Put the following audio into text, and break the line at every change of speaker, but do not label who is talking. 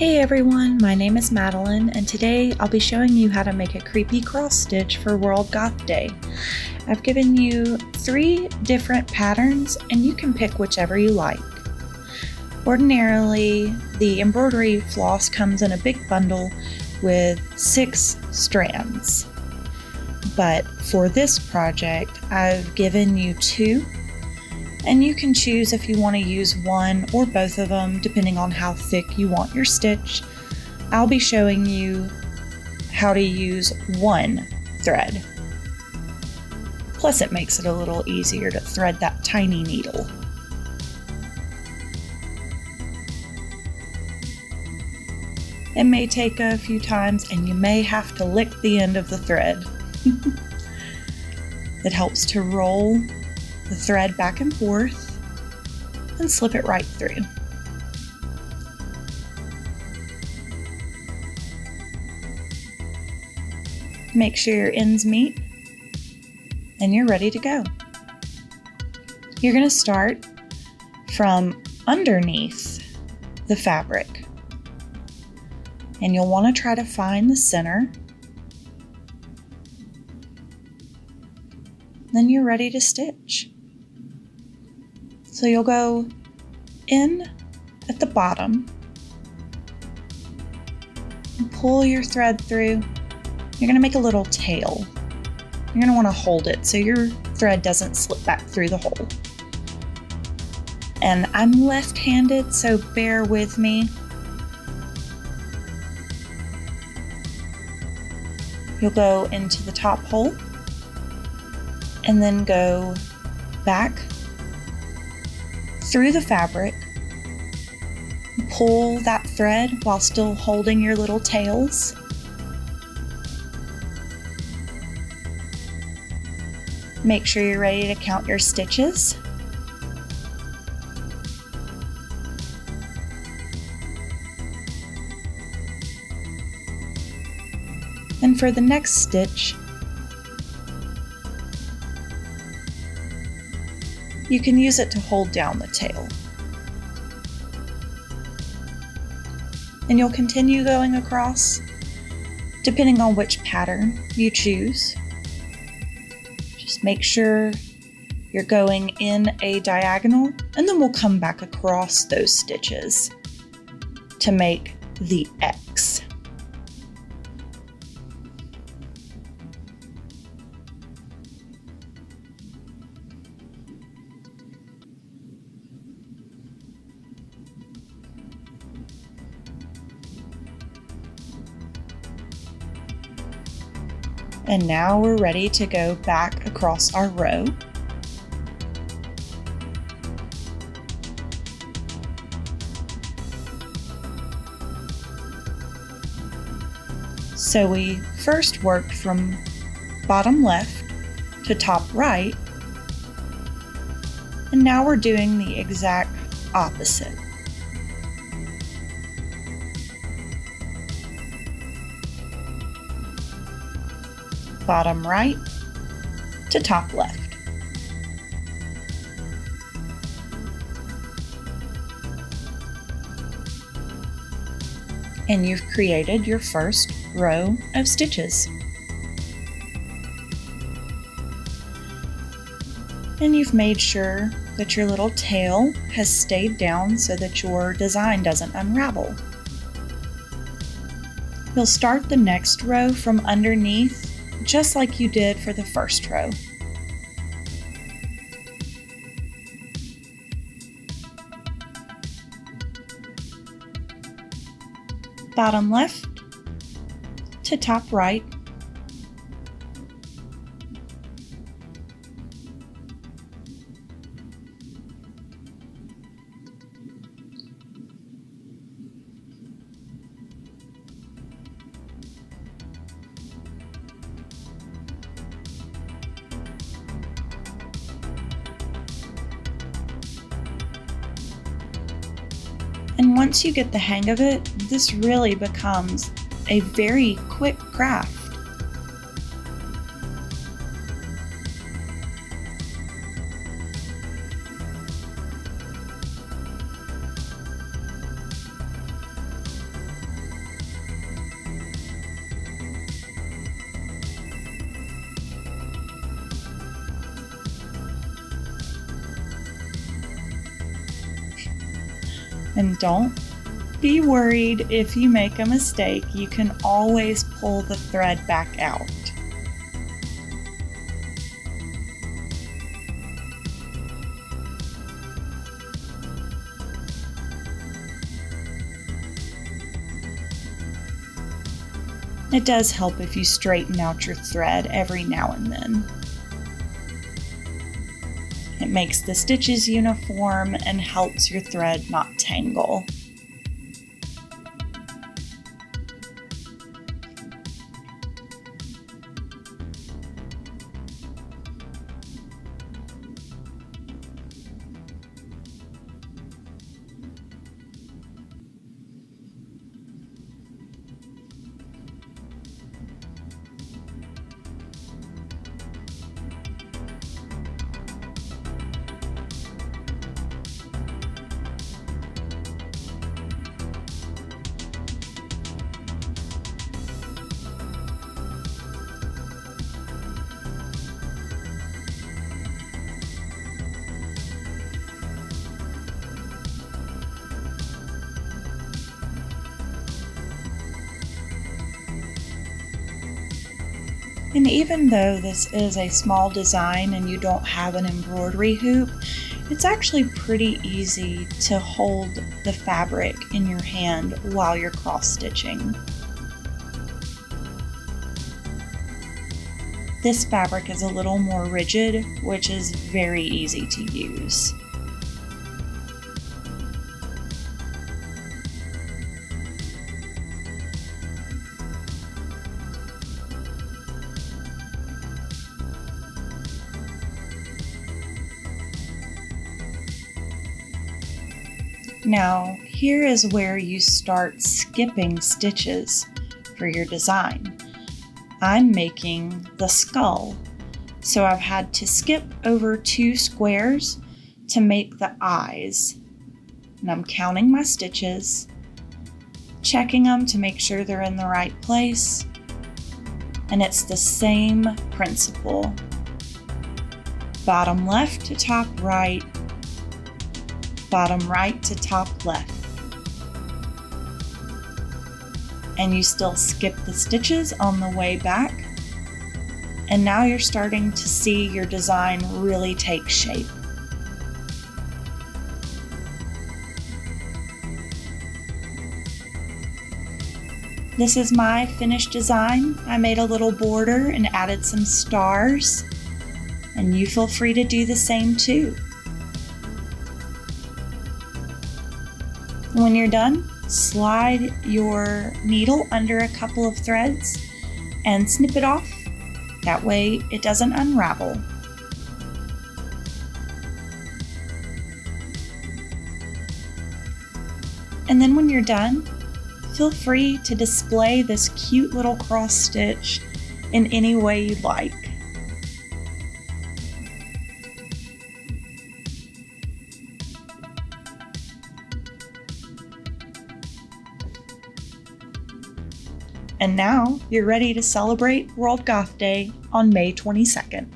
Hey everyone, my name is Madalyn, and today I'll be showing you how to make a creepy cross stitch for World Goth Day. I've given you 3 different patterns and you can pick whichever you like. Ordinarily, the embroidery floss comes in a big bundle with 6 strands. But for this project, I've given you 2. And you can choose if you want to use one or both of them depending on how thick you want your stitch. I'll be showing you how to use one thread. Plus it makes it a little easier to thread that tiny needle. It may take a few times and you may have to lick the end of the thread. It helps to roll the thread back and forth and slip it right through. Make sure your ends meet and you're ready to go. You're going to start from underneath the fabric and you'll want to try to find the center. Then you're ready to stitch. So you'll go in at the bottom and pull your thread through. You're going to make a little tail. You're going to want to hold it so your thread doesn't slip back through the hole. And I'm left-handed, so bear with me. You'll go into the top hole and then go back through the fabric, pull that thread while still holding your little tails. Make sure you're ready to count your stitches. And for the next stitch, you can use it to hold down the tail. And you'll continue going across depending on which pattern you choose. Just make sure you're going in a diagonal and then we'll come back across those stitches to make the X. And now we're ready to go back across our row. So we first worked from bottom left to top right, and now we're doing the exact opposite. Bottom right to top left. And you've created your first row of stitches. And you've made sure that your little tail has stayed down so that your design doesn't unravel. You'll start the next row from underneath just like you did for the first row. Bottom left to top right. And once you get the hang of it, this really becomes a very quick craft. And don't be worried if you make a mistake. You can always pull the thread back out. It does help if you straighten out your thread every now and then. It makes the stitches uniform and helps your thread not tangle. And even though this is a small design and you don't have an embroidery hoop, it's actually pretty easy to hold the fabric in your hand while you're cross-stitching. This fabric is a little more rigid, which is very easy to use. Now, here is where you start skipping stitches for your design. I'm making the skull, so I've had to skip over 2 squares to make the eyes. And I'm counting my stitches, checking them to make sure they're in the right place, and it's the same principle. Bottom left to top right, bottom right to top left. And you still skip the stitches on the way back. And now you're starting to see your design really take shape. This is my finished design. I made a little border and added some stars. And you feel free to do the same too. When you're done, slide your needle under a couple of threads and snip it off. That way it doesn't unravel. And then when you're done, feel free to display this cute little cross stitch in any way you'd like. And now you're ready to celebrate World Goth Day on May 22nd.